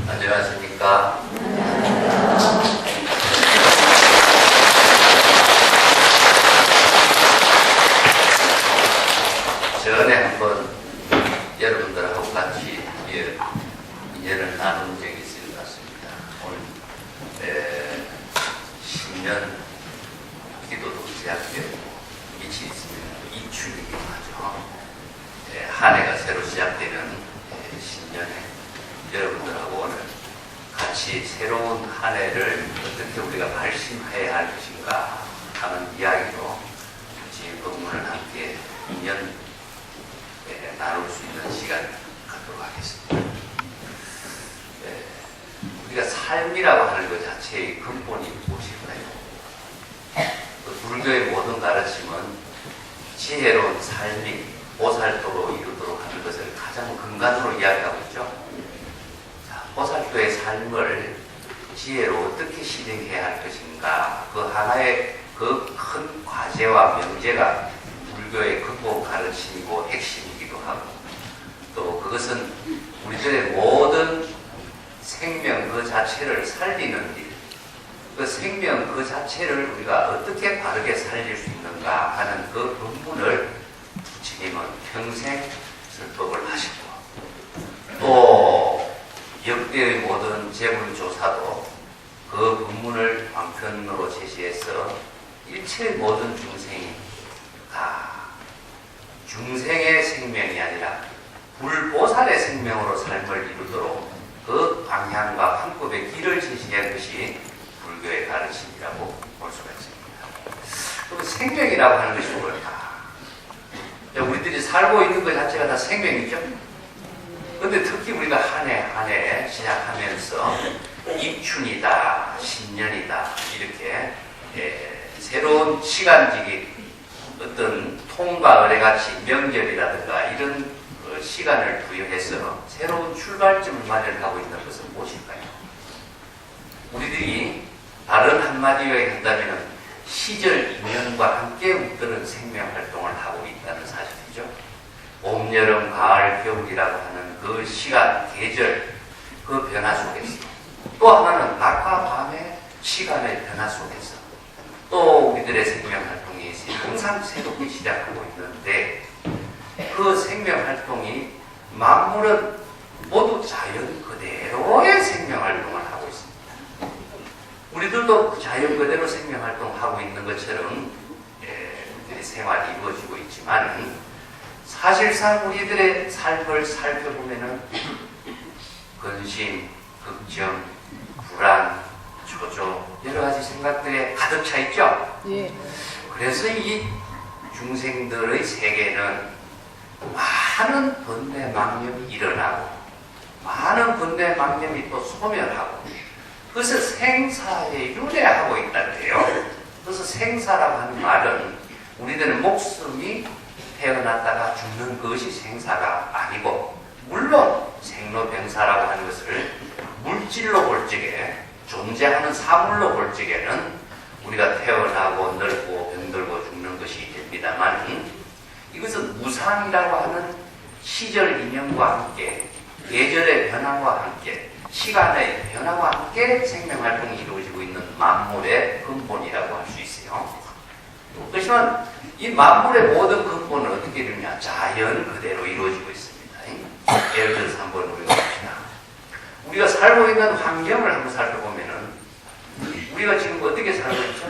안녕하십니까. 전에 한번 여러분들하고 같이 인연을 나눈 적이 있을 것 같습니다. 오늘 신년 기도도 시작되고 빛이 있으면 이춘이기도 하죠. 한 해가 새로 시작되는 신년에 여러분들하고 오늘 같이 새로운 한 해를 어떻게 우리가 발심해야 할 것인가 하는 이야기로 같이 본문을 함께 인연 나눌 수 있는 시간을 갖도록 하겠습니다. 우리가 삶이라고 하는 것 자체의 근본이 무엇일까요? 불교의 모든 가르침은 지혜로운 삶이 보살도로 이루도록 하는 것을 가장 근간으로 이야기하고 있죠. 자, 보살도의 삶을 지혜로 어떻게 실행해야 할 것인가, 그 하나의 그 큰 과제와 명제가 불교의 근본 가르침이고 핵심이기도 하고, 또 그것은 우리들의 모든 생명 그 자체를 살리는 일, 그 생명 그 자체를 우리가 어떻게 바르게 살릴 수 있는가 하는 그 본문을 부처님은 평생 설법을 하시고, 또 역대의 모든 재문조사도 그 본문을 방편으로 제시해서 일체의 모든 중생이 다 중생의 생명이 아니라 불보살의 생명으로 삶을 이루도록 그 방향과 방법의 길을 제시한 것이 불교의 가르침이라고 볼 수가 있습니다. 그럼 생명이라고 하는 것이 뭘까? 우리들이 살고 있는 것 자체가 다 생명이죠. 그런데 특히 우리가 한 해 한 해 시작하면서 입춘이다, 신년이다, 이렇게 새로운 시간직이 어떤 통과 의례같이 명절이라든가 이런 시간을 부여해서 새로운 출발점을 마련하고 있는 것은 무엇일까요? 우리들이 다른 한마디로 얘기한다면 시절 인연과 함께 웃드는 생명활동을 하고 있다는 사실이죠. 봄, 여름, 가을, 겨울이라고 하는 그 시간, 계절, 그 변화 속에서, 또 하나는 낮과 밤의 시간의 변화 속에서 또 우리들의 생명활동이 항상 새롭게 시작하고 있는데, 그 생명활동이 만물은 모두 자연 그대로의 생명활동을 하고 있습니다. 우리들도 그 자연 그대로 생명활동하고 있는 것처럼 우리들의 생활이 이루어지고 있지만, 사실상 우리들의 삶을 살펴보면은 근심, 걱정, 불안, 초조, 여러 가지 생각들에 가득 차 있죠? 예. 그래서 이 중생들의 세계는 많은 번뇌망념이 일어나고, 많은 번뇌망념이 또 소멸하고, 그것을 생사에 윤회하고 있다는데요. 그래서 생사라고 하는 말은 우리들은 목숨이 태어났다가 죽는 것이 생사가 아니고, 물론 생로병사라고 하는 것을 물질로 볼 적에, 존재하는 사물로 볼 적에는 우리가 태어나고 늙고 병들고 죽는 것이 됩니다만, 이것은 무상이라고 하는 시절 인연과 함께, 계절의 변화와 함께, 시간의 변화와 함께 생명활동이 이루어지고 있는 만물의 근본이라고 할 수 있어요. 그렇지만 이 만물의 모든 근본은 어떻게 이루냐? 자연 그대로 이루어지고 있습니다. 예를 들어서 한번 우리가 봅시다. 우리가 살고 있는 환경을 한번 살펴보면은, 우리가 지금 어떻게 살고 있죠?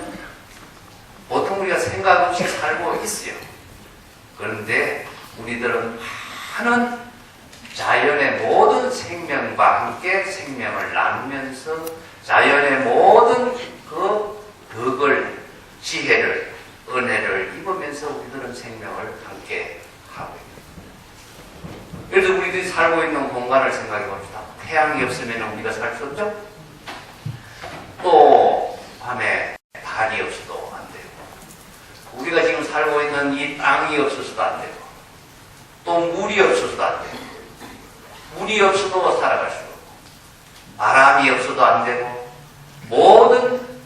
보통 우리가 생각 없이 살고 있어요. 그런데 우리들은 많은 자연의 모든 생명과 함께 생명을 나누면서 자연의 모든 그 덕을, 지혜를, 은혜를 입으면서 우리들은 생명을 함께 하고 있습니다. 그래서 우리들이 살고 있는 공간을 생각해 봅시다. 태양이 없으면 우리가 살 수 없죠? 또 밤에 달이 없어도 안 되고, 우리가 지금 살고 있는 이 땅이 없어서도 안 되고, 또 물이 없어서도 안 되고, 물이 없어도 살아갈 수 없고, 바람이 없어도 안 되고, 모든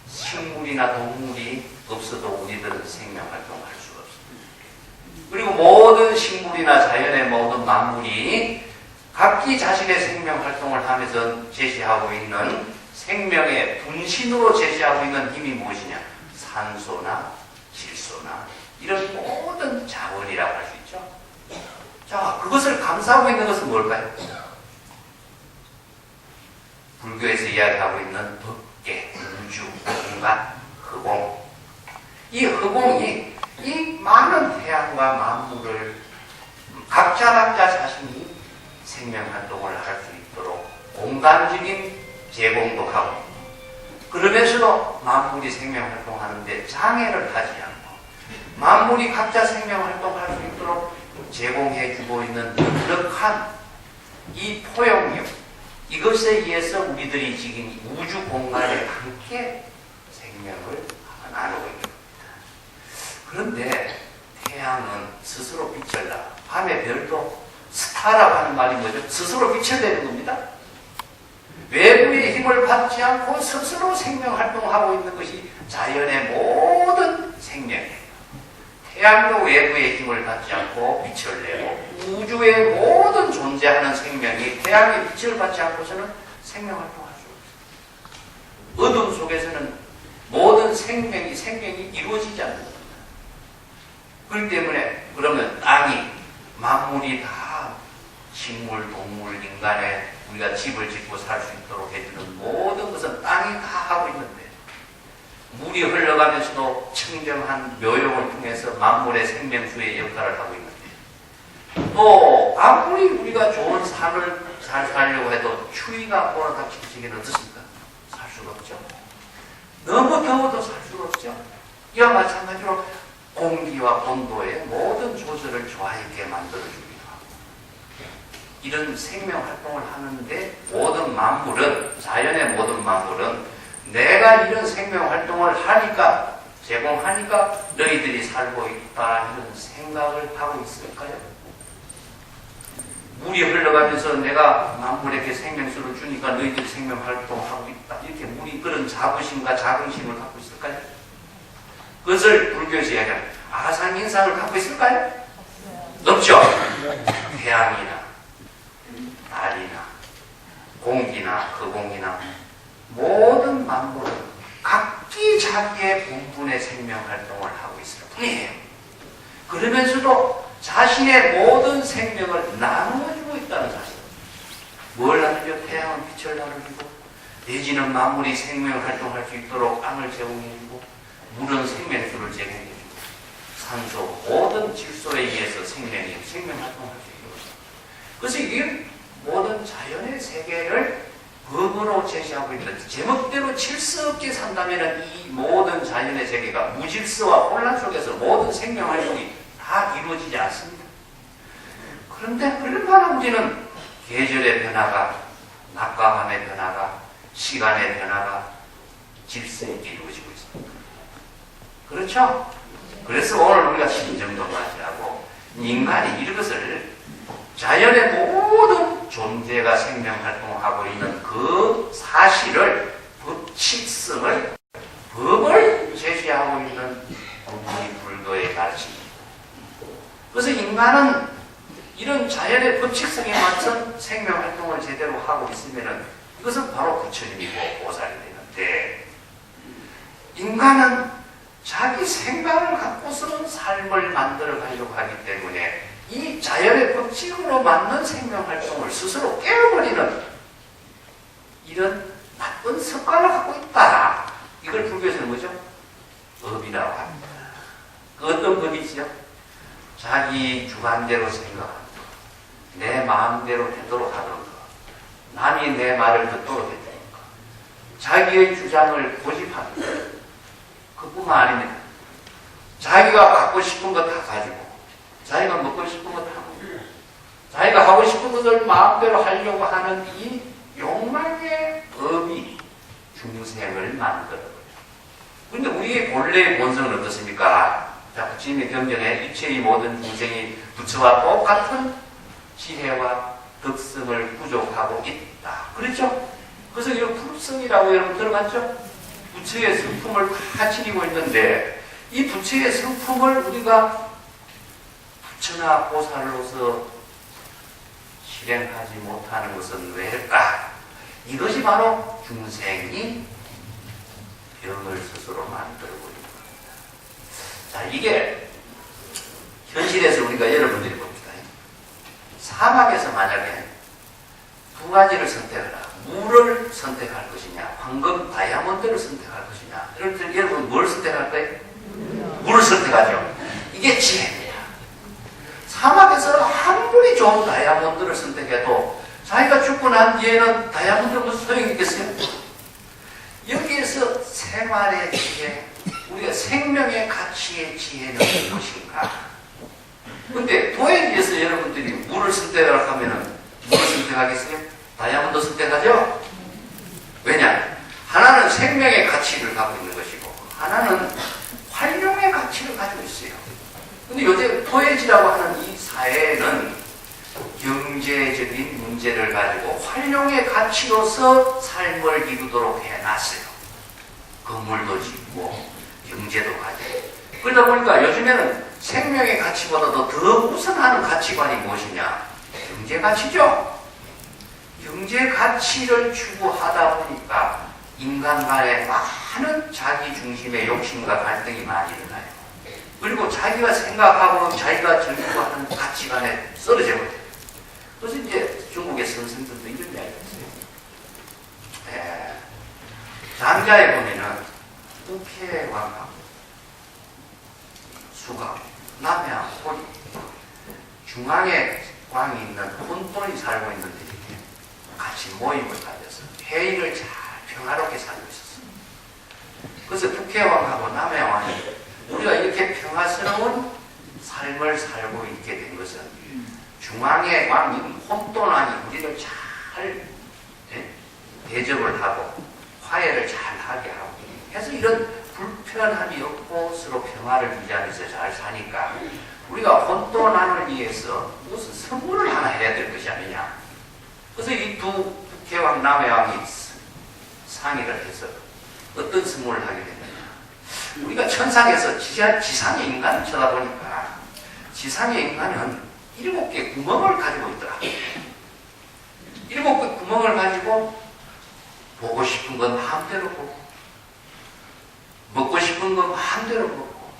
식물이나 동물이 없어도 우리들은 생명활동을 할 수가 없습니다. 그리고 모든 식물이나 자연의 모든 만물이 각기 자신의 생명활동을 활동을 하면서 제시하고 있는 생명의 분신으로 제시하고 있는 힘이 무엇이냐? 산소나 질소나 이런 모든 자원이라고 할 수 있죠. 자, 그것을 감싸고 있는 것은 뭘까요? 불교에서 이야기하고 있는 법계, 우주, 공간, 허공. 이 허공이 이 많은 태양과 만물을 각자 자신이 생명활동을 할 수 있도록 공간적인 제공도 하고, 그러면서도 만물이 생명활동하는데 장애를 하지 않고 만물이 각자 생명활동할 수 있도록 제공해주고 있는 넉넉한 이 포용력, 이것에 의해서 우리들이 지금 우주 공간에 함께 생명을 나누고 있는 겁니다. 그런데 태양은 스스로 빛을 나, 밤의 별도 스타라고 하는 말이 뭐죠? 스스로 빛을 내는 겁니다. 외부의 힘을 받지 않고 스스로 생명활동하고 있는 것이 자연의 모든 생명이에요. 태양도 외부의 힘을 받지 않고 빛을 내고, 우주의 모든 존재하는 생명이 태양의 빛을 받지 않고서는 생명활동할 수 없어요. 어둠 속에서는 모든 생명이 이루어지지 않는 겁니다. 그렇기 때문에 그러면 땅이, 만물이 다 식물, 동물, 인간의 우리가 집을 짓고 살 수 있도록 해주는 모든 것은 땅이 다 하고 있는데, 물이 흘러가면서도 청정한 묘용을 통해서 만물의 생명수의 역할을 하고 있는데, 또 아무리 우리가 좋은 삶을 잘 살려고 해도 추위가 몰아닥치기는 어떻습니까? 살 수가 없죠. 너무 더워도 살 수가 없죠. 이와 마찬가지로 공기와 온도의 모든 조절을 좋아있게 만들어주기도 하고, 이런 생명활동을 하는데 모든 만물은, 자연의 모든 만물은 내가 이런 생명활동을 하니까, 제공하니까 너희들이 살고 있다, 이런 생각을 하고 있을까요? 물이 흘러가면서 내가 만물에게 생명수를 주니까 너희들이 생명활동하고 있다, 이렇게 물이 그런 자부심과 자긍심을 갖고 있을까요? 그것을 불교에서 이야기하는 아상인상을 갖고 있을까요? 없죠. 태양이나 달이나 공기나 허공이나 모든 만물은 각기 자기의 본분의 생명활동을 하고 있을 뿐이에요. 그러면서도 자신의 모든 생명을 나누어주고 있다는 사실. 뭘 나누죠? 태양은 빛을 나누고, 대지는 만물이 생명활동할 수 있도록 땅을 제공해주고, 물은 생명수를 제공해주고, 산소, 모든 질소에 의해서 생명활동할 수 있도록. 그래서 이 모든 자연의 세계를 법으로 제시하고 있는, 제목대로 질서 없게 산다면 이 모든 자연의 세계가 무질서와 혼란 속에서 모든 생명활동이 다 이루어지지 않습니다. 그런데 얼마나 우리는 계절의 변화가, 낮과 밤의 변화가, 시간의 변화가 질서 있게 이루어지고 있습니다. 그렇죠? 그래서 오늘 우리가 신정도 맞이하고, 인간이 이것을 자연의 모든 존재가 생명활동하고 있는 그 사실을, 법칙성을, 법을 제시하고 있는 우리 불교의 가르침입니다. 그래서 인간은 이런 자연의 법칙성에 맞춘 생명활동을 제대로 하고 있으면 이것은 바로 부처님이고 보살이 되는데, 인간은 자기 생각을 갖고서는 삶을 만들어 가려고 하기 때문에 이 자연의 법칙으로 맞는 생명활동을 스스로 깨어버리는 이런 나쁜 습관을 갖고 있다. 이걸 불교에서는 뭐죠? 업이라고 합니다. 그 어떤 법이지요? 자기 주관대로 생각하는 것, 내 마음대로 되도록 하는 것, 남이 내 말을 듣도록 해주는 것, 자기의 주장을 고집하는 것, 그뿐만 아닙니다. 자기가 갖고 싶은 거 다 가지고, 자기가 먹고 싶은 거 다 먹고, 자기가 하고 싶은 것을 마음대로 하려고 하는 이 욕망의 법이 중생을 만들어요. 그런데 우리의 본래의 본성은 어떻습니까? 자, 부처님의 경전에 일체의 모든 중생이 부처와 똑같은 지혜와 덕성을 부족하고 있다. 그렇죠? 그래서 이런 불성이라고 여러분 들어봤죠? 부처의 성품을 다 지니고 있는데, 이 부처의 성품을 우리가 부처나 보살로서 실행하지 못하는 것은 왜일까? 바로 중생이 병을 스스로 만들고 있는 겁니다. 자, 이게 현실에서 우리가 여러분들이 봅시다. 사막에서 만약에 두 가지를 선택하라. 물을 선택할 것이냐, 황금 다이아몬드를 선택할 것이냐. 이럴 때 여러분 뭘 선택할 거예요? 물을 선택하죠. 이게 지혜입니다. 사막에서 아무리 좋은 다이아몬드를 선택해도 자기가 죽고 난 뒤에는 다이아몬드는 무슨 소용이 있겠어요? 여기에서 생활의 지혜, 우리가 생명의 가치의 지혜는 무엇인가? 근데 도에지에서 여러분들이 물을 선택하라고 하면은 물을 선택하겠어요? 다이아몬드 선택하죠? 왜냐? 하나는 생명의 가치를 갖고 있는 것이고 하나는 활용의 가치를 가지고 있어요. 근데 요즘 도에지라고 하는 이 사회에는 경제적인 문제를 가지고 활용의 가치로서 삶을 이루도록 해놨어요. 건물도 짓고 경제도 가지고. 그러다 보니까 요즘에는 생명의 가치보다도 더 우선하는 가치관이 무엇이냐? 경제 가치죠. 경제 가치를 추구하다 보니까 인간 간에 많은 자기 중심의 욕심과 갈등이 많이 일어나요. 그리고 자기가 생각하고 자기가 즐거워하는 가치관에 쓰러져 버려요. 그래서 이제 중국의 선생들도 이런 이야기가 있어요. 장자에 보면은 북해왕하고 수강, 남해안, 호리, 중앙에 왕이 있는 혼돈이 살고 있는데 이렇게 같이 모임을 가져서 회의를 잘 평화롭게 살고 있었어요. 그래서 북해왕하고 남해왕이 우리가 이렇게 평화스러운 삶을 살고 있게 된 것은 중앙의 왕이 혼돈왕이 우리를 잘 대접을 하고 화해를 잘 하게 하고 해서 이런 불편함이 없고 서로 평화를 유지하면서 잘 사니까 우리가 혼돈왕을 위해서 무슨 선물을 하나 해야 될 것이 아니냐. 그래서 이 두 북해왕 남해왕이 상의를 해서 어떤 선물을 하게 됐느냐. 우리가 천상에서 지상의 인간을 쳐다보니까 지상의 인간은 7개 구멍을 가지고 있더라. 7개 구멍을 가지고 보고 싶은 건 마음대로 보고 먹고 싶은 건 마음대로 먹고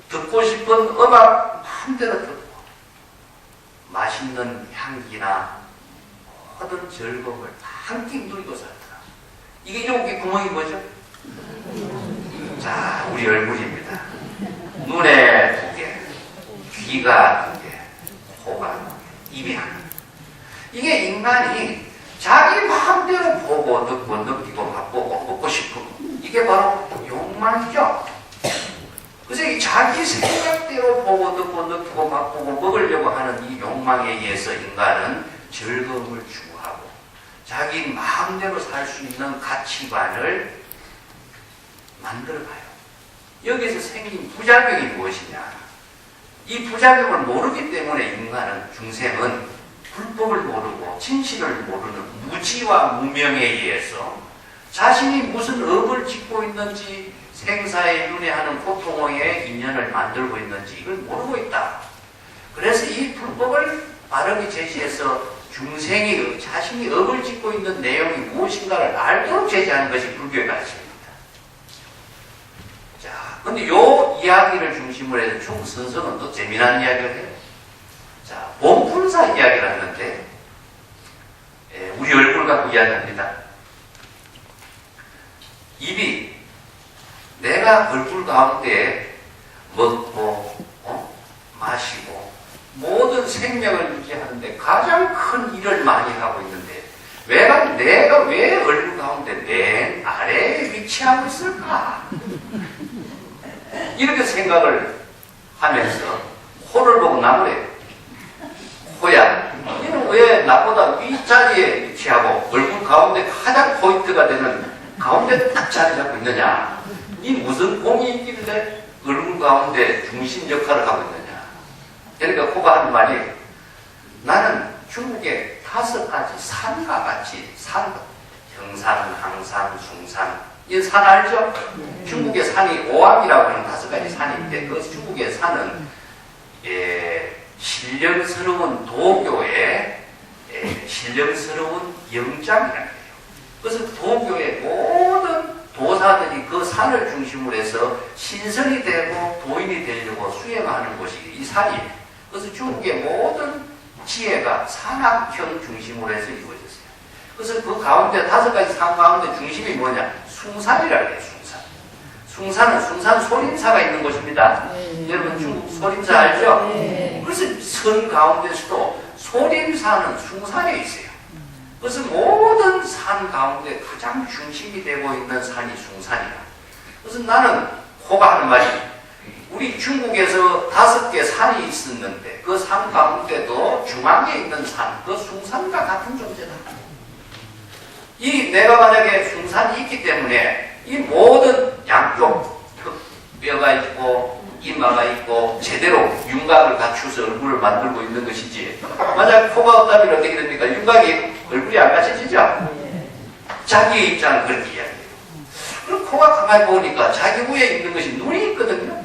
듣고 싶은 음악 마음대로 듣고 맛있는 향기나 모든 즐거움을 한 끼 누리고 살더라. 이게 7개 구멍이 뭐죠? 자, 우리 얼굴입니다. 눈에 2개, 귀가 2개, 코가 2개, 입이 하나. 이게 인간이 자기 마음대로 보고 듣고 느끼고 맛보고 먹고 싶은 이게 바로 욕망이죠. 그래서 이 자기 생각대로 보고 듣고 느끼고 맛보고 먹으려고 하는 이 욕망에 의해서 인간은 즐거움을 추구하고 자기 마음대로 살 수 있는 가치관을 만들어가요. 여기서 생긴 부작용이 무엇이냐? 이 부작용을 모르기 때문에 인간은, 중생은 불법을 모르고 진실을 모르는 무지와 무명에 의해서 자신이 무슨 업을 짓고 있는지, 생사의 윤회하는 고통의 인연을 만들고 있는지 이걸 모르고 있다. 그래서 이 불법을 바르게 제시해서 중생이 자신이 업을 짓고 있는 내용이 무엇인가를 알도록 제시하는 것이 불교의 가르침입니다. 자, 근데 요 이야기를 중심으로 해서 중국 선성은 또 재미난 이야기를 해요. 자, 본분사 이야기를 하는데, 우리 얼굴 갖고 이야기합니다. 입이 내가 얼굴 가운데 먹고, 마시고, 모든 생명을 유지하는데 가장 큰 일을 많이 하고 있는데, 내가 왜 얼굴 가운데 맨 아래에 위치하고 있을까? 이렇게 생각을 하면서 코를 보고 나무래. 코야, 너는 왜 나보다 윗자리에 위치하고 얼굴 가운데 가장 포인트가 되는 가운데 딱 자리 잡고 있느냐? 이 무슨 공이 있길래 얼굴 가운데 중심 역할을 하고 있느냐? 그러니까 코가 하는 말이, 나는 중국의 5가지 산과 같이 산, 형산, 항산, 숭산, 이 산 알죠? 중국의 산이 오암이라고 하는 5가지 산이 있는데, 그 중국의 산은 신령스러운 도교의 신령스러운 영장이라는 거예요. 그래서 도교의 모든 도사들이 그 산을 중심으로 해서 신선이 되고 도인이 되려고 수행하는 곳이 이 산이에요. 그래서 중국의 모든 지혜가 산악형 중심으로 해서 이루어졌어요. 그래서 그 가운데 5가지 산 가운데 중심이 뭐냐? 숭산이라고 해요. 숭산은 숭산 소림사가 있는 곳입니다. 여러분 중국 소림사 알죠? 그래서 선 가운데서도 소림사는 숭산에 있어요. 그래서 모든 산 가운데 가장 중심이 되고 있는 산이 숭산이다. 그래서 나는 코가 하는 말이 우리 중국에서 5개 산이 있었는데 그 산 가운데도 중앙에 있는 산, 그 숭산과 같은 존재다. 이 내가 만약에 숭산이 있기 때문에 이 모든 양쪽 뼈가 있고 이마가 있고 제대로 윤곽을 갖추어서 얼굴을 만들고 있는 것이지 만약 코가 없다면 어떻게 됩니까? 윤곽이 얼굴이 안 갖춰지죠? 자기의 입장은 그렇게 이야기해요. 그럼 코가 가만히 보니까 자기 위에 있는 것이 눈이 있거든요.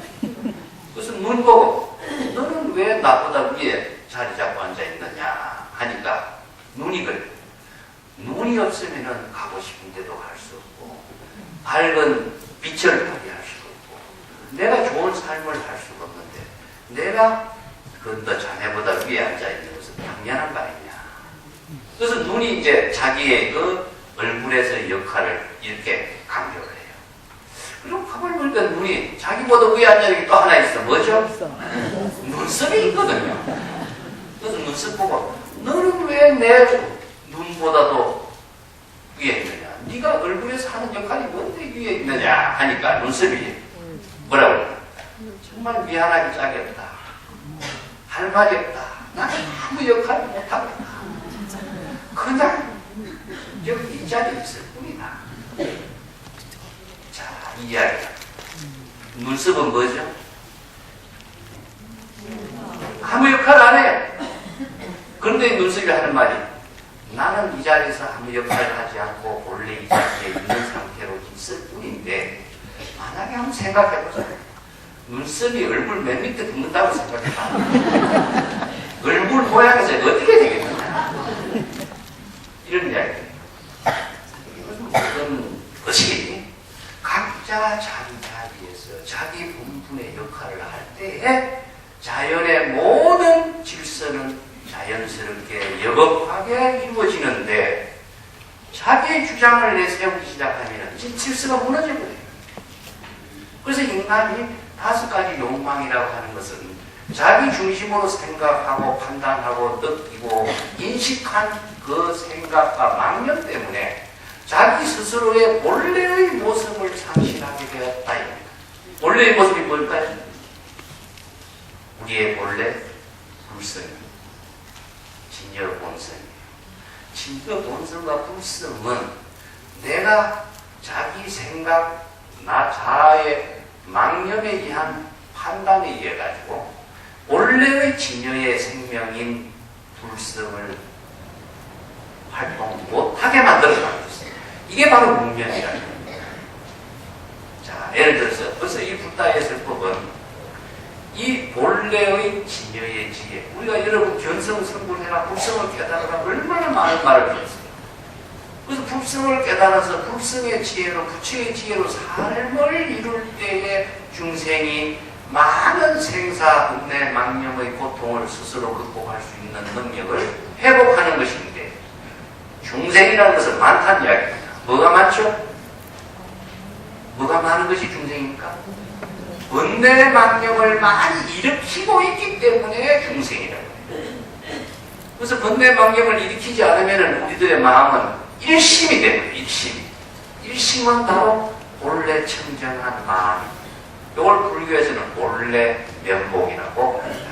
그래서 눈 보고 너는 왜 나보다 위에 자리 잡고 앉아있느냐 하니까 눈이 그래. 눈이 없으면 가고 싶은 데도 갈 수 없고 밝은 빛을 발휘할 수도 없고 내가 좋은 삶을 할 수가 없는데 내가 너 자네보다 위에 앉아있는 것은 당연한 거 아니냐. 그래서 눈이 이제 자기의 그 얼굴에서 역할을 이렇게 강조를 해요. 그럼 가만히 보니까 눈이 자기보다 위에 앉아있는 게 또 하나 있어. 뭐죠? 눈썹이 있거든요. 그래서 눈썹 보고 너는 왜 내 눈보다도 위에 있느냐? 네가 얼굴에서 하는 역할이 뭔데 위에 있느냐? 하니까 눈썹이 뭐라고 그러냐? 정말 미안하게 짝이 없다. 할 말이 없다. 나는 아무 역할을 못하겠다. 그냥 여기 이 자리에 있을 뿐이다. 자, 이 이야기. 눈썹은 뭐죠? 아무 역할 안 해요. 그런데 눈썹이 하는 말이 나는 이 자리에서 아무 역할을 하지 않고 본래 이 자리에 있는 상태로 있을 뿐인데 만약에 한번 생각해보자. 눈썹이 얼굴 맨 밑에 붙는다고 생각해봐. 얼굴 모양에서 어떻게 되겠느냐. 이런 이야기예요. 이건 것이 각자 자기 자리에서 자기 본분의 역할을 할 때에 자연의 모든 질서는 자연스럽게 여법하게 이루어지는데 자기의 주장을 내세우기 시작하면 질서가 무너져버려요. 그래서 인간이 5가지 욕망이라고 하는 것은 자기 중심으로 생각하고 판단하고 느끼고 인식한 그 생각과 망념 때문에 자기 스스로의 본래의 모습을 상실하게 되었다. 본래의 모습이 뭘까요? 우리의 본래 불성입니다. 진여 본성이에요. 진여 본성과 불성은 내가 자기 생각, 나 자아의 망념에 의한 판단에 의해 가지고 본래의 진여의 생명인 불성을 활동 못하게 만들어가는 것입니다. 이게 바로 문명이라는 겁니다. 자, 예를 들어서 벌써 이 붓다의 설법은 이 본래의 진여의 지혜, 우리가 여러분 견성성불해라 불성을 깨달아라 얼마나 많은 말을 들었어요. 그래서 불성을 깨달아서 불성의 지혜로 부처의 지혜로 삶을 이룰 때에 중생이 많은 생사, 분내, 망념의 고통을 스스로 극복할 수 있는 능력을 회복하는 것인데 중생이라는 것은 많다는 이야기입니다. 뭐가 많죠? 뭐가 많은 것이 중생입니까? 번뇌의 망념을 많이 일으키고 있기 때문에 중생이라고 해요. 그래서 번뇌의 망념을 일으키지 않으면 우리들의 마음은 일심이 됩니다. 일심은 바로 본래 청정한 마음. 이걸 불교에서는 본래 면목이라고 합니다.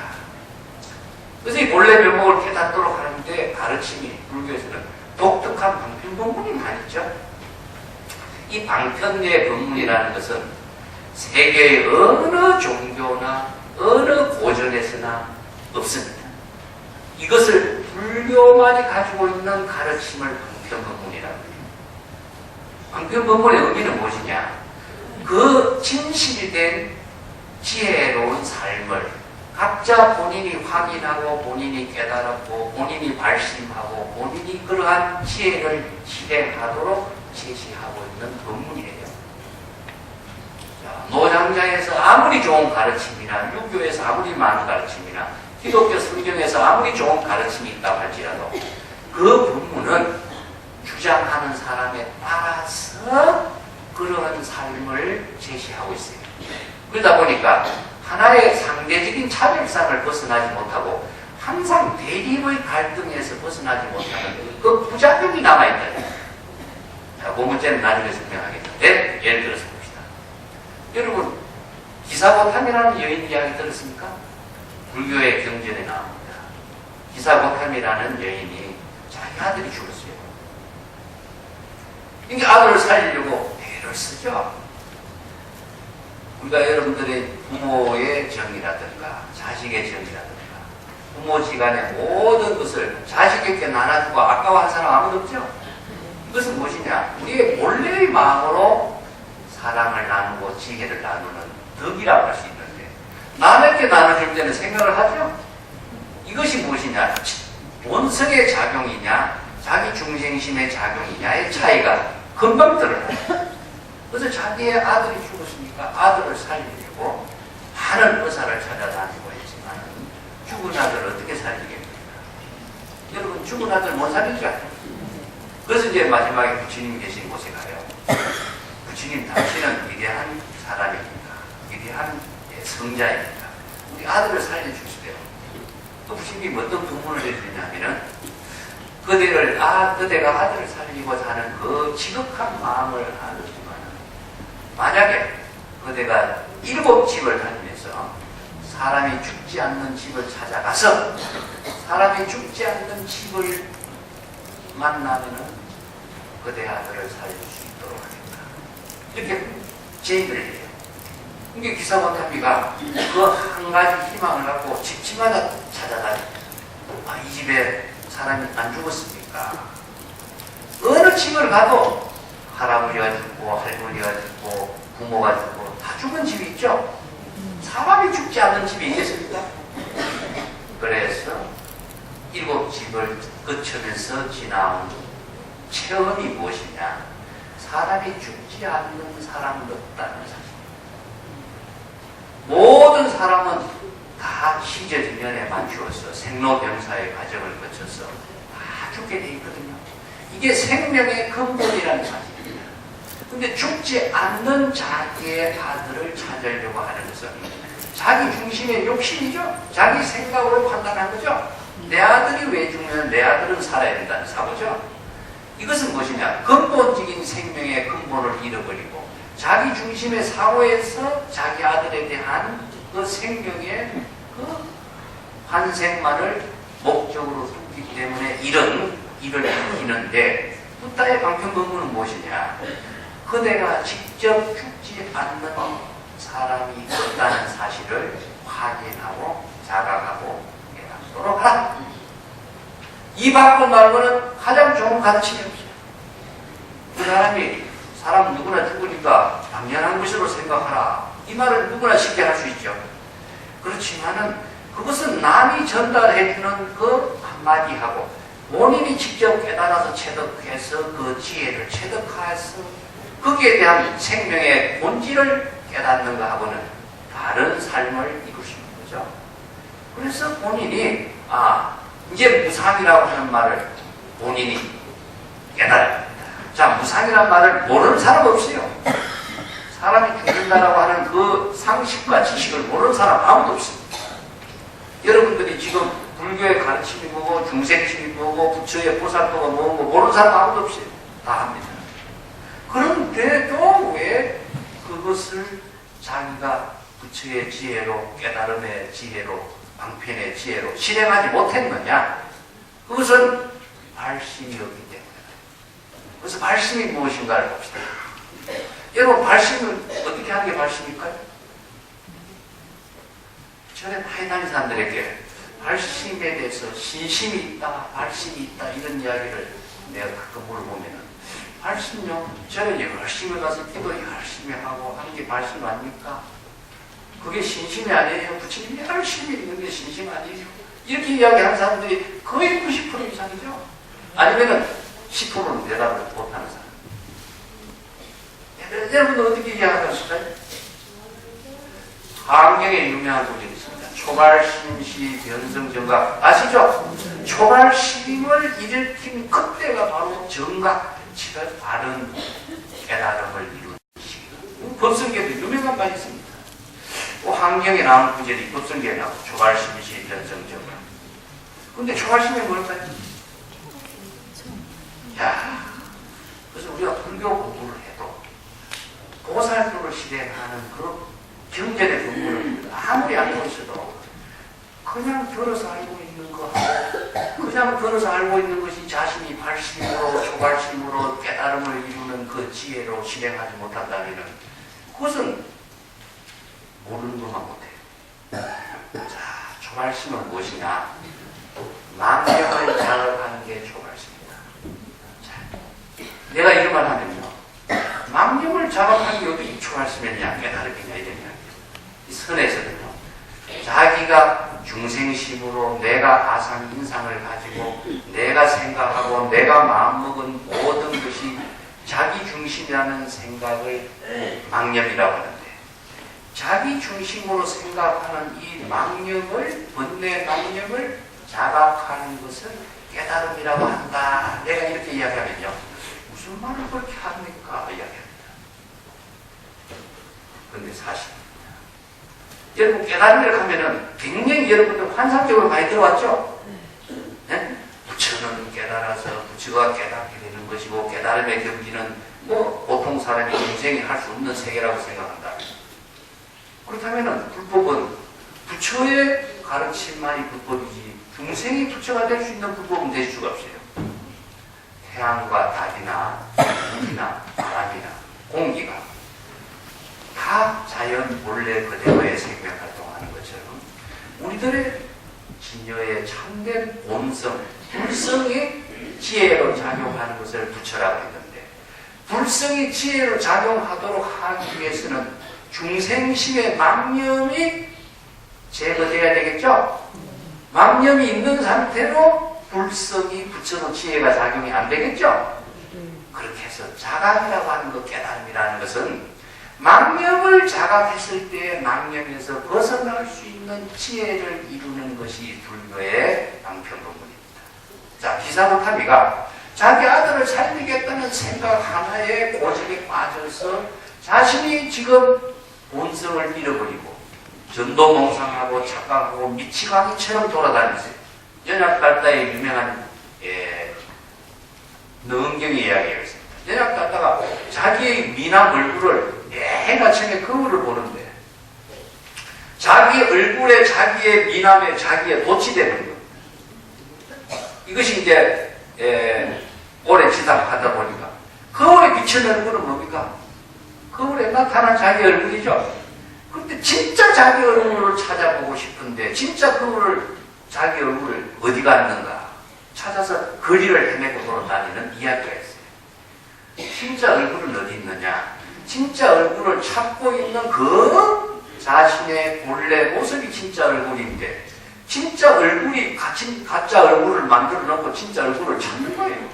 그래서 이 본래 면목을 깨닫도록 하는데 가르침이 불교에서는 독특한 방편법문이 많이 있죠. 이 방편의 법문이라는 것은 세계의 어느 종교나 어느 고전에서나 없습니다. 이것을 불교만이 가지고 있는 가르침을 방편법문이라고 해요. 방편법문의 의미는 무엇이냐? 그 진실이 된 지혜로운 삶을 각자 본인이 확인하고 본인이 깨달았고 본인이 발심하고 본인이 그러한 지혜를 실행하도록 제시하고 있는 법문이에요. 노장자에서 아무리 좋은 가르침이나 유교에서 아무리 많은 가르침이나 기독교 성경에서 아무리 좋은 가르침이 있다고 할지라도 그 법문은 주장하는 사람에 따라서 그런 삶을 제시하고 있어요. 그러다 보니까 하나의 상대적인 차별성을 벗어나지 못하고 항상 대립의 갈등에서 벗어나지 못하는 그 부작용이 남아있다. 자, 그 문제는 나중에 설명하겠는데 예를 들어서 봅시다. 여러분 기사고탐이라는 여인 이야기 들었습니까? 불교의 경전에 나옵니다. 기사고탐이라는 여인이 자기 아들이 죽었어요. 이게 아들을 살리려고 애를 쓰죠. 우리가 여러분들의 부모의 정이라든가 자식의 정이라든가 부모지간의 모든 것을 자식에게 나눠주고 아까워한 사람 아무도 없죠? 이것은 무엇이냐? 우리의 본래의 마음으로 사랑을 나누고 지혜를 나누는 덕이라고 할 수 있는데 남에게 나눠줄 때는 생각을 하죠? 이것이 무엇이냐? 본성의 작용이냐 자기 중생심의 작용이냐의 차이가 금방 드러나요. 그래서 자기의 아들이 죽었으니까 아들을 살리려고 많은 의사를 찾아다니고 했지만 죽은 아들을 어떻게 살리겠습니까? 여러분 죽은 아들 못 살리죠? 그래서 이제 마지막에 부처님 계신 곳에 가요. 부처님 당신은 위대한 사람입니다. 위대한 성자입니다. 우리 아들을 살려주시대요. 또 부처님이 어떤 부문을 해주냐면은 그대가 아들을 살리고자 하는 그 지극한 마음을 알지만 만약에 그대가 7집을 다니면서 사람이 죽지 않는 집을 찾아가서 사람이 죽지 않는 집을 만나면은 그대 아들을 살릴 수 있도록 하겠다. 이렇게 제의를 해요. 이게 기사고탐이가 그 한 가지 희망을 갖고 집집마다 찾아다니고 이 집에 사람이 안 죽었습니까? 어느 집을 가도 할아버지가 죽고 할머니가 죽고 부모가 죽고 다 죽은 집이 있죠? 사람이 죽지 않는 집이 있겠습니까? 그래서 7집을 거치면서 지나온 체험이 무엇이냐? 사람이 죽지 않는 사람도 없다는 사실. 모든 사람은 다 시제지면에 맞추어서 생로병사의 과정을 거쳐서 다 죽게 돼 있거든요. 이게 생명의 근본이라는 사실입니다. 근데 죽지 않는 자기의 아들을 찾으려고 하는 것은 자기 중심의 욕심이죠. 자기 생각으로 판단한 거죠. 내 아들이 왜 죽으면 내 아들은 살아야 된다는 사고죠. 이것은 무엇이냐? 근본적인 생명의 근본을 잃어버리고 자기 중심의 사고에서 자기 아들에 대한 그 생명의 그 환생만을 목적으로 두기 때문에 이런 일을 일으키는데 부다의 방편법문은 무엇이냐? 그대가 직접 죽지 않는 사람이 없다는 사실을 확인하고 자각하고 깨닫도록 하라. 이 방법 말고는 가장 좋은 가르침이 없어요. 그 사람 누구나 죽으니까 당연한 것으로 생각하라. 이 말을 누구나 쉽게 할 수 있죠. 그렇지만은 그것은 남이 전달해주는 그 한마디하고 본인이 직접 깨달아서 체득해서 그 지혜를 체득해서 거기에 대한 생명의 본질을 깨닫는 것하고는 다른 삶을 이룰 수 있는 거죠. 그래서 본인이 이제 무상이라고 하는 말을 본인이 깨달아야 됩니다. 자, 무상이라는 말을 모르는 사람 없어요. 사람이 죽는다라고 하는 그 상식과 지식을 모르는 사람 아무도 없습니다. 여러분들이 지금 불교의 가르침이 뭐고 중생심이 뭐고 부처의 보살도가 뭐고 모르는 사람 아무도 없어요. 다 합니다. 그런데도 왜 그것을 자기가 부처의 지혜로 깨달음의 지혜로 방편의 지혜로 실행하지 못했느냐? 그것은 발심이 없기 때문에. 그래서 발심이 무엇인가를 봅시다. 여러분 발심을 어떻게 하는 게 발심일까요? 전에 많이 다닌 사람들에게 발심에 대해서 신심이 있다, 발심이 있다 이런 이야기를 내가 가끔 물어보면 발심요? 전에 열심히 가서 기도 열심히 하고 하는 게 발심 아닙니까? 그게 신심이 아니에요. 부처님이 열심히 있는 게 신심 아니에요. 이렇게 이야기하는 사람들이 거의 90% 이상이죠. 아니면은 10%는 대답을 못하는 사람. 여러분은 어떻게 이야기하실까요? 한경에 유명한 소설이 있습니다. 초발심시 변성정각 아시죠? 초발심을 일으킨 그때가 바로 정각, 즉 바른 깨달음을 이루는 시기다. 법성계도 유명한 말이 있습니다. 한경에 나오는 구절이 법성계에 나오고 초발심시 변성정각. 근데 초발심이 뭘까요? 야, 그래서 우리가 불교 공부를 해도 보살도를 실행하는 그 경전의 공부를 아무리 알고 있어도 그냥 들어서 알고 있는 거, 그냥 들어서 알고 있는 것이 자신이 발심으로 초발심으로 깨달음을 이루는 그 지혜로 실행하지 못한다면 그것은 모르는 것만 못해요. 자, 초발심은 무엇이냐? 망념을 자극하는 게 초발심입니다. 자, 내가 이런 말 하면요, 망념을 자극하는 게 어떻게 초발심이냐, 깨달음이냐 이런 이야기. 이 선에서는요, 자기가 중생심으로 내가 아상 인상을 가지고 내가 생각하고 내가 마음먹은 모든 것이 자기 중심이라는 생각을 망념이라고 하는데, 자기 중심으로 생각하는 이 망념을, 번뇌 망념을 자각하는 것을 깨달음이라고 한다. 내가 이렇게 이야기하면요, 무슨 말을 그렇게 합니까? 이야기합니다. 그런데 사실입니다. 여러분, 깨달음이라고 하면은 굉장히 여러분들 환상적으로 많이 들어왔죠? 네? 부처는 깨달아서 부처가 깨닫게 되는 것이고, 깨달음의 경지는 뭐 보통 사람이 인생이 할 수 없는 세계라고 생각한다. 그렇다면은 불법은 부처의 가르침만이 불법이지 중생이 부처가 될 수 있는 불법은 될 수가 없어요. 태양과 달이나 물이나 바람이나 공기가 다 자연 본래 그대로의 생명 활동하는 것처럼 우리들의 진여의 참된 본성, 불성이 지혜로 작용하는 것을 부처라고 했는데, 불성이 지혜로 작용하도록 하기 위해서는 중생심의 망념이 제거돼야 되겠죠? 망념이 있는 상태로 불성이 부처로 지혜가 작용이 안 되겠죠? 그렇게 해서 자각이라고 하는 것, 깨달음이라는 것은 망념을 자각했을 때 망념에서 벗어날 수 있는 지혜를 이루는 것이 불교의 방편론문입니다. 자, 기사부타비가 자기 아들을 살리겠다는 생각 하나에 고집에 빠져서 자신이 지금 본성을 잃어버리고 전도몽상하고 착각하고 미치광이처럼 돌아다녔어요. 연약달다의 유명한 능경의 이야기가 있습니다. 연약달다가 자기의 미남 얼굴을 해가청에 거울을 보는데 자기 얼굴에 자기의 미남에 자기의 돛이 되는 겁니다. 이것이 이제 오래 지상하다 보니까 거울에 비친 얼굴은 뭡니까? 거울에 나타난 자기 얼굴이죠. 그런데 진짜 자기 얼굴을 찾아보고 싶은데 진짜 자기 얼굴을 어디 갔는가 찾아서 거리를 헤매고 돌아다니는 이야기가 있어요. 진짜 얼굴은 어디 있느냐? 진짜 얼굴을 찾고 있는 그 자신의 본래 모습이 진짜 얼굴인데, 진짜 얼굴이 가짜 얼굴을 만들어 놓고 진짜 얼굴을 찾는 거예요.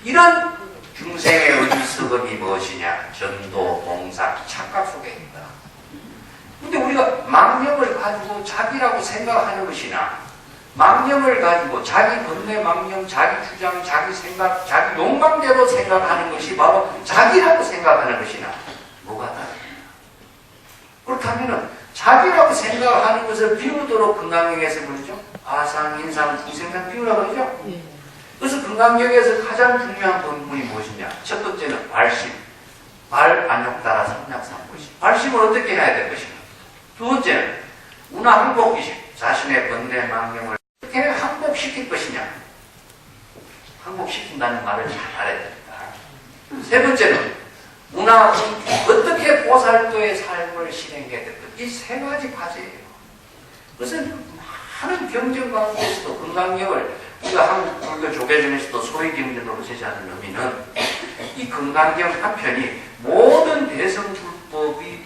이런 중생의 의식이 무엇이냐? 전도, 봉사, 착각 속에 있다. 근데 우리가 망념을 가지고 자기라고 생각하는 것이나, 망념을 가지고 자기 번뇌 망념, 자기 주장, 자기 생각, 자기 욕망대로 생각하는 것이 바로 자기라고 생각하는 것이나 뭐가 다르냐? 그렇다면 자기라고 생각하는 것을 비우도록 금강경에서 그러죠? 아상, 인상, 중생상 비우라고 그러죠? 그래서 금강경에서 가장 중요한 본문이 무엇이냐? 첫 번째는 발심. 발 안욕 따라 삼약삼보심. 발심을 어떻게 해야 될 것인가? 두 번째는 운하항복기심. 자신의 번뇌 망념을 어떻게 항복시킬 것이냐? 항복시킨다는 말을 잘 알아야 됩니다. 세 번째는 운하 어떻게 보살도의 삶을 실행해야 될 것. 이 세 가지 과제예요. 그래서 많은 경전 가운데서도 금강경을 우리가 한국 불교 조계전에서도 소위 경전으로 제시하는 의미는 이 금강경 한 편이 모든 대성불법이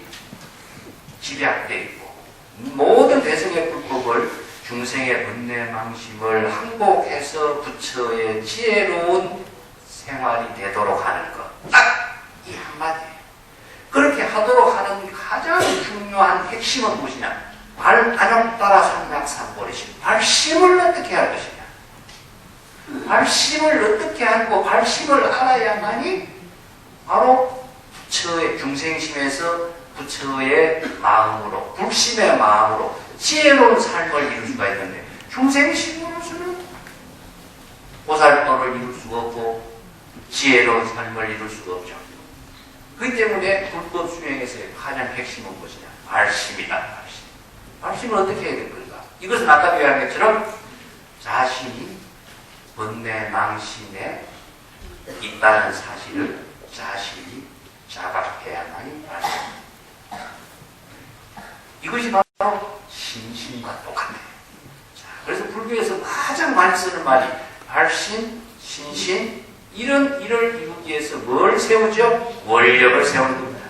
집약되어 있고 모든 대성의 불법을 중생의 번뇌 망심을 항복해서 부처의 지혜로운 생활이 되도록 하는 것. 딱 이 한마디예요. 그렇게 하도록 하는 가장 중요한 핵심은 무엇이냐? 발안욕 따라 삼락삼보리심. 발심을 어떻게 할 것이냐? 발심을 어떻게 하고 발심을 알아야만이 바로 부처의 중생심에서 부처의 마음으로, 불심의 마음으로 지혜로운 삶을 이룰 수가 있는데, 중생심으로서는 보살도를 이룰 수가 없고 지혜로운 삶을 이룰 수가 없죠. 그렇기 때문에 불법 수행에서의 가장 핵심은 무엇이냐? 발심이다. 발심. 발심을 어떻게 해야 될 건가? 이것은 아까 비유한 것처럼 자신이 번뇌 망신에 있다는 사실을 자신이 자각해야만이 발심. 이것이 바로 신심과 똑같아요. 자, 그래서 불교에서 가장 많이 쓰는 말이 발심, 신심, 이런 일을 이루기 위해서 뭘 세우죠? 원력을 세우는 겁니다.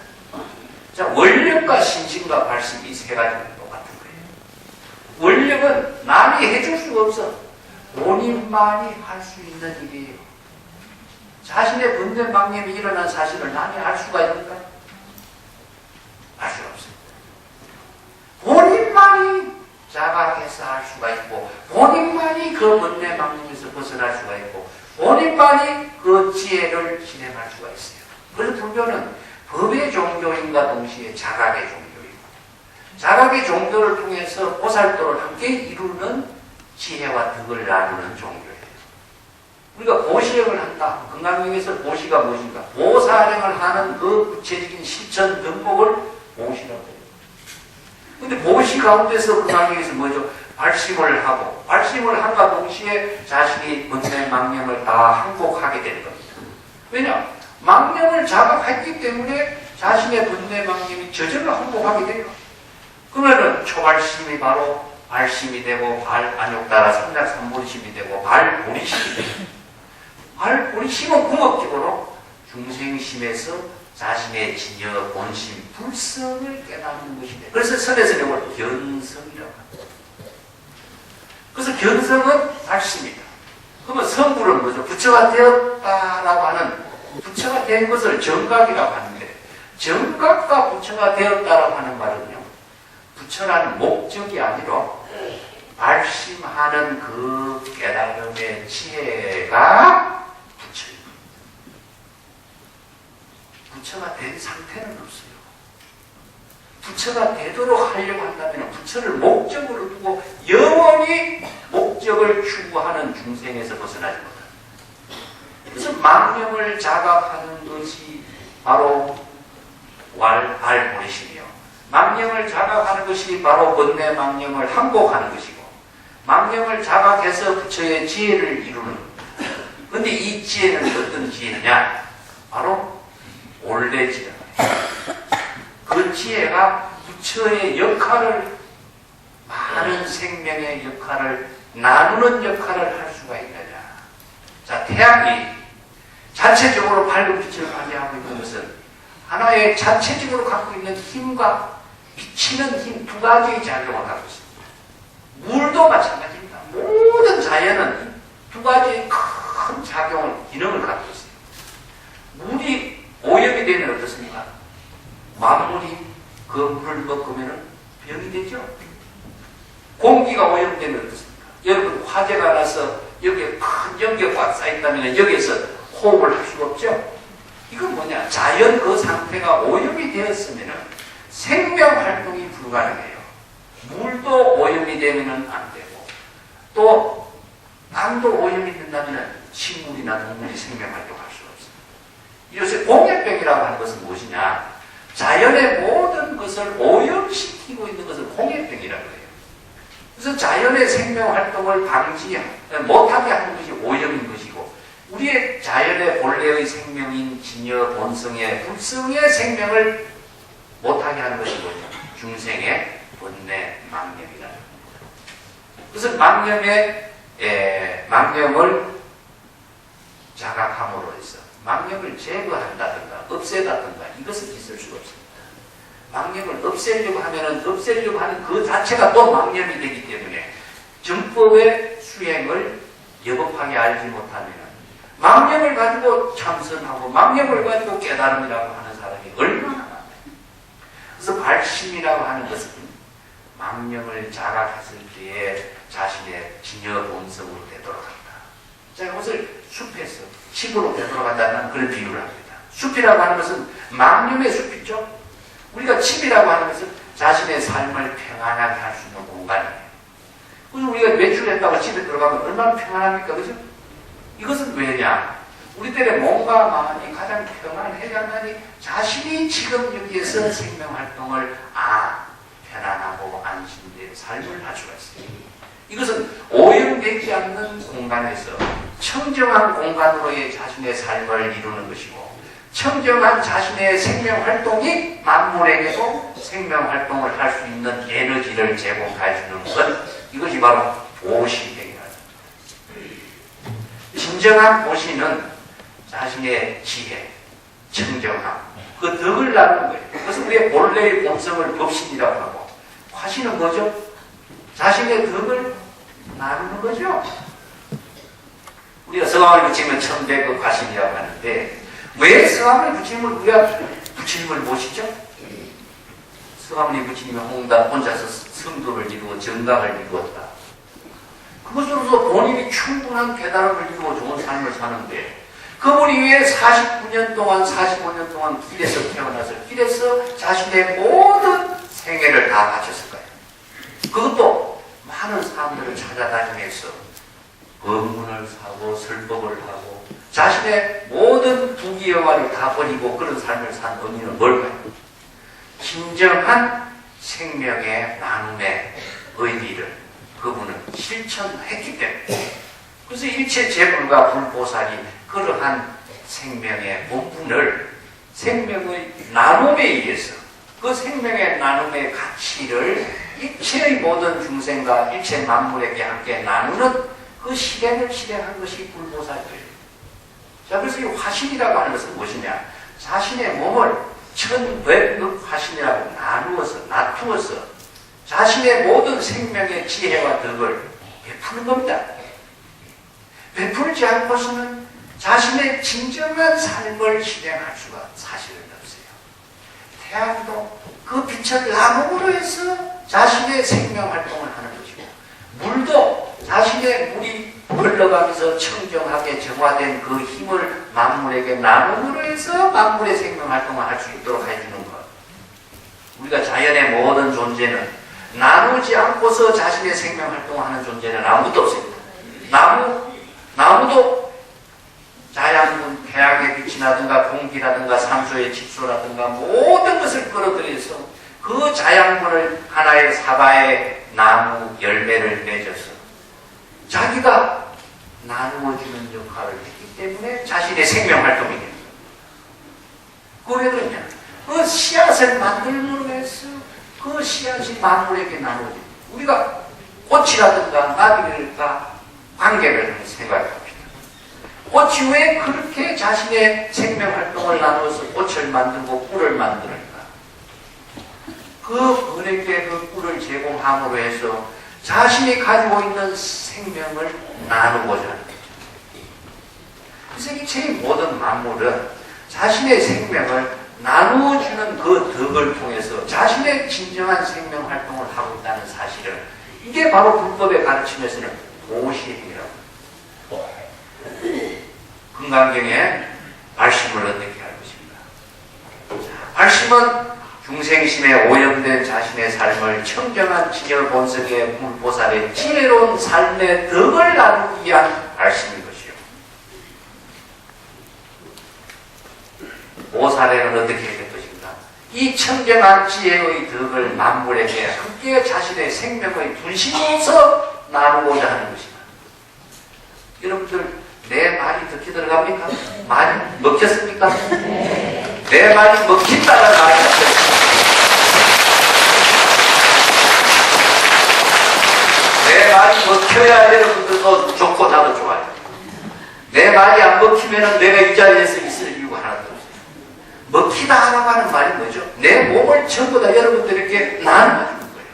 자, 원력과 신심과 발심 이 세 가지는 똑같은 거예요. 원력은 남이 해줄 수가 없어. 본인만이 할 수 있는 일이에요. 자신의 번뇌 망념이 일어난 사실을 남이 알 수가 있을까? 알 수가 없습니다. 본인만이 자각해서 할 수가 있고, 본인만이 그 번뇌 망념에서 벗어날 수가 있고, 본인만이 그 지혜를 진행할 수가 있어요. 그래서 불교는 법의 종교인과 동시에 자각의 종교이고, 자각의 종교를 통해서 보살도를 함께 이루는 지혜와 덕을 나누는 종교예요. 우리가 보시행을 한다. 건강경에서 보시가 무엇인가? 보살행을 하는 그 구체적인 실천 덕목을 보시라고 해요. 근데 보시 가운데서 건강경에서 뭐죠? 발심을 하고, 발심을 함과 동시에 자신이 번뇌 망념을 다 항복하게 되는 겁니다. 왜냐? 망념을 자각했기 때문에 자신의 번뇌 망념이 저절로 항복하게 돼요. 그러면은 초발심이 바로 발심이 되고, 발안욕 따라 삼작삼보리심이 되고, 발보리심이 되고, 발보리심은 궁극적으로 중생심에서 자신의 진여, 본심, 불성을 깨닫는 것이 돼요. 그래서 선에서 이걸 견성이라고 합니다. 그래서 견성은 발심이다. 그러면 성불은 뭐죠? 부처가 되었다라고 하는, 부처가 된 것을 정각이라고 하는데, 정각과 부처가 되었다라고 하는 말은요, 부처라는 목적이 아니라 발심하는 그 깨달음의 지혜가 부처입니다. 부처가 된 상태는 없어요. 부처가 되도록 하려고 한다면 부처를 목적으로 두고 영원히 목적을 추구하는 중생에서 벗어나지 못합니다. 그래서 망념을 자각하는 것이 바로 발보리심이요. 망념을 자각하는 것이 바로 번뇌 망념을 항복하는 것이고, 망념을 자각해서 부처의 지혜를 이루는 겁니다. 그런데 이 지혜는 어떤 지혜냐? 바로 올레지혜다. 그 지혜가 부처의 역할을, 많은 생명의 역할을 나누는 역할을 할 수가 있느냐. 자, 태양이 자체적으로 밝은 빛을 발휘하고 있는 것은 하나의 자체적으로 갖고 있는 힘과 비치는 힘 두 가지의 작용을 갖고 있습니다. 물도 마찬가지입니다. 모든 자연은 두 가지의 큰 작용을, 기능을 갖고 있어요. 물이 오염이 되면 어떻습니까? 만물이 그 물을 먹으면 병이 되죠. 공기가 오염되면 어떻습니까? 여러분, 화재가 나서 여기에 큰 연기가 쌓인다면 여기에서 호흡을 할 수가 없죠. 이건 뭐냐? 자연 그 상태가 오염이 되었으면 생명활동이 불가능해요. 물도 오염이 되면 안 되고, 또 땅도 오염이 된다면 식물이나 동물이 생명활동할 수가 없어요. 요새 공해병이라고 하는 것은 무엇이냐? 자연의 모든 것을 오염시키고 있는 것을 공해병이라고 해요. 그래서 자연의 생명활동을 방지 못하게 하는 것이 오염인 것이고, 우리의 자연의 본래의 생명인 진여, 본성의, 불성의 생명을 못하게 하는 것이 뭐냐? 중생의 번뇌 망념이라는 겁니다. 그래서 망념을 자각함으로 해서 망념을 제거한다든가 없애다든가 이것은 있을 수가 없습니다. 망념을 없애려고 하면은 없애려고 하는 그 자체가 또 망념이 되기 때문에 정법의 수행을 여법하게 알지 못하면은 망념을 가지고 참선하고 망념을 가지고 깨달음이라고 하는 사람이 얼마나 많아요. 그래서 발심이라고 하는 것은 망념을 자각했을 때에 자신의 진여 본성으로 되돌아간다. 자, 그것을 숲에서 칩으로 되돌아간다는 그런 비유를 합니다. 숲이라고 하는 것은 망념의 숲이죠. 우리가 칩이라고 하는 것은 자신의 삶을 평안하게 할 수 있는 공간이에요. 그래서 우리가 외출했다가 집에 들어가면 얼마나 평안합니까? 그죠? 이것은 왜냐? 우리들의 몸과 마음이 가장 평안해야만이 자신이 지금 여기에서 생명활동을 편안하고 안심된 삶을 할 수가 있어요. 이것은 오염되지 않는 공간에서 청정한 공간으로의 자신의 삶을 이루는 것이고 청정한 자신의 생명활동이 만물에게도 생명활동을 할 수 있는 에너지를 제공해 주는 것, 이것이 바로 보시행이다. 진정한 보시는 자신의 지혜, 청정함, 그 덕을 나누는 거예요. 그래서 우리의 본래의 본성을 법신이라고 하고, 화신은 뭐죠? 자신의 덕을 나누는 거죠. 우리가 성함을 붙이면 천백의 화신이라고 하는데, 왜 성함을 붙이면 우리가 부처님을 모시죠? 성함을 붙이면 홍단 혼자서 성도를 이루고 정각을 이루었다. 그것으로서 본인이 충분한 깨달음을 이루고 좋은 삶을 사는데, 그분이 왜 49년 동안 45년 동안 길에서 태어나서 길에서 자신의 모든 생애를 다 바쳤을까요? 그것도 많은 사람들을 찾아다니면서 법문을 사고 설법을 하고 자신의 모든 부귀영화를 다 버리고 그런 삶을 산 의미는 뭘까요? 진정한 생명의 나눔의 의미를 그분은 실천했기 때문에, 그래서 일체 재불과 불보살이 그러한 생명의 본분을 생명의 나눔에 의해서 그 생명의 나눔의 가치를 일체의 모든 중생과 일체 만물에게 함께 나누는 그 실행을 실행한 것이 불보살이에요. 자, 그래서 이 화신이라고 하는 것은 무엇이냐? 자신의 몸을 천백억 화신이라고 나누어서 자신의 모든 생명의 지혜와 덕을 베푸는 겁니다. 베풀지 않고서는 자신의 진정한 삶을 실행할 수가 사실은 없어요. 태양도 그 빛을 나눔으로 해서 자신의 생명활동을 하는 것이고, 물도 자신의 물이 흘러가면서 청정하게 정화된 그 힘을 만물에게 나눔으로 해서 만물의 생명활동을 할 수 있도록 해주는 것. 우리가 자연의 모든 존재는 나누지 않고서 자신의 생명활동을 하는 존재는 아무것도 없습니다. 나무도 자연분, 태양의 빛이라든가 공기라든가 산소의 집소라든가 모든 것을 끌어들여서 그 자양분을 하나의 사과의 나무 열매를 맺어서 자기가 나누어주는 역할을 했기 때문에 자신의 생명활동이 됩니다. 그왜 그러냐? 그 씨앗을 만들므로 해서 그 씨앗이 만물에게 나누어집니다. 우리가 꽃이라든가 나비들과 관계를 한번 생각해 봅시다. 꽃이 왜 그렇게 자신의 생명활동을 나누어서 꽃을 만들고 꿀을 만드는가? 그 번에게 그 꿀을 제공함으로 해서 자신이 가지고 있는 생명을 나누고자 하는 거죠. 그래서 이체의 모든 만물은 자신의 생명을 나누어주는 그 덕을 통해서 자신의 진정한 생명활동을 하고 있다는 사실을, 이게 바로 불법의 가르침에서는 보시행이라고. 금강경에 말씀을 어떻게 할 것인가? 말씀은 중생심에 오염된 자신의 삶을 청정한 진여 본성의 불보살의 지혜로운 삶의 덕을 나누기 위한 말씀인 것이요. 보살에는 어떻게 해야 될 것인가? 이 청정한 지혜의 덕을 만물에게 함께 자신의 생명의 분신으로서 나누고자 하는 것이다. 여러분들 내 말이 듣게 들어갑니까? 말이 먹혔습니까? 내 말이 먹힌다는 말이 없어요. 내 말이 먹혀야 여러분들도 좋고 나도 좋아요. 내 말이 안 먹히면 내가 이 자리에서 있을 이유가 하나도 없어요. 먹히다 하라고 하는 말이 말이 뭐죠? 내 몸을 전부 다 여러분들에게 나누는 거예요.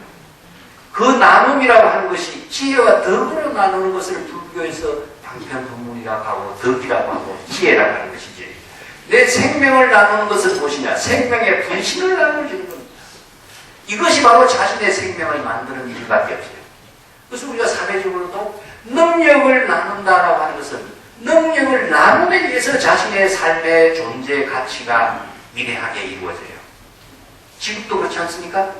그 나눔이라고 하는 것이 지혜와 덕으로 나누는 것을 불교에서 방편법문이라고 하고 덕이라고 하고 지혜라고 하는 것이지. 내 생명을 나누는 것은 무엇이냐? 생명의 분신을 나누는 겁니다. 이것이 바로 자신의 생명을 만드는 일밖에 없어요. 그래서 우리가 사회적으로도 능력을 나눈다라고 하는 것은 능력을 나눔에 의해서 자신의 삶의 존재 가치가 위대하게 이루어져요. 지금도 그렇지 않습니까?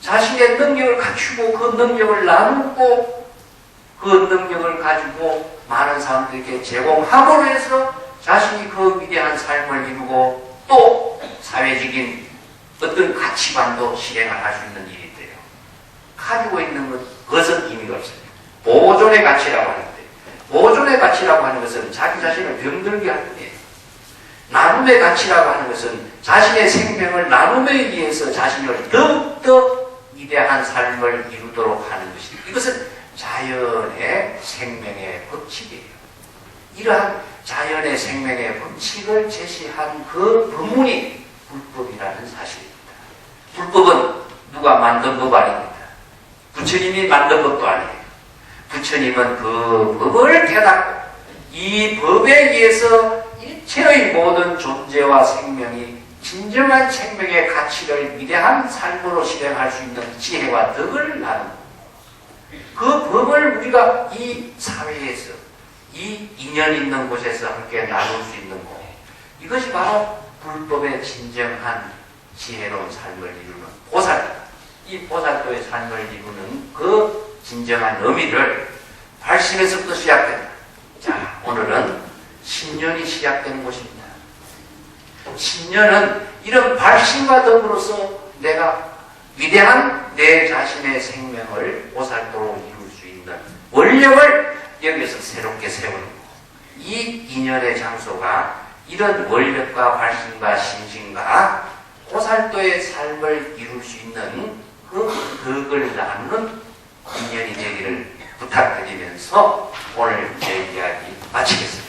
자신의 능력을 갖추고 그 능력을 나누고 그 능력을 가지고 많은 사람들에게 제공함으로 해서 자신이 그 위대한 삶을 이루고 또 사회적인 어떤 가치관도 실행을 할 수 있는 일이 돼요. 가지고 있는 것은 의미가 없어요. 보존의 가치라고 하는데, 보존의 가치라고 하는 것은 자기 자신을 병들게 하는 거예요. 나눔의 가치라고 하는 것은 자신의 생명을 나눔에 의해서 자신을 더욱더 위대한 삶을 이루도록 하는 것입니다. 이것은 자연의 생명의 법칙이에요. 이러한 자연의 생명의 법칙을 제시한 그 법문이 불법이라는 사실입니다. 불법은 누가 만든 법 아닙니다. 부처님이 만든 법도 아니에요. 부처님은 그 법을 깨닫고 이 법에 의해서 일체의 모든 존재와 생명이 진정한 생명의 가치를 위대한 삶으로 실행할 수 있는 지혜와 덕을 나누고 그 법을 우리가 이 사회에서 이 인연 있는 곳에서 함께 나눌 수 있는 것, 이것이 바로 불법의 진정한 지혜로운 삶을 이루는 보살, 이 보살도의 삶을 이루는 그 진정한 의미를 발심에서부터 시작된다. 자, 오늘은 신년이 시작되는 곳입니다. 신년은 이런 발심과 더불어서 내가 위대한 내 자신의 생명을 보살도로 이룰 수 있는 원력을 여기서 새롭게 세우는 것. 이 인연의 장소가 이런 원력과 발심과 신심과 보살도의 삶을 이룰 수 있는 그 덕을 나누는 인연이 되기를 부탁드리면서 오늘 제 이야기 마치겠습니다.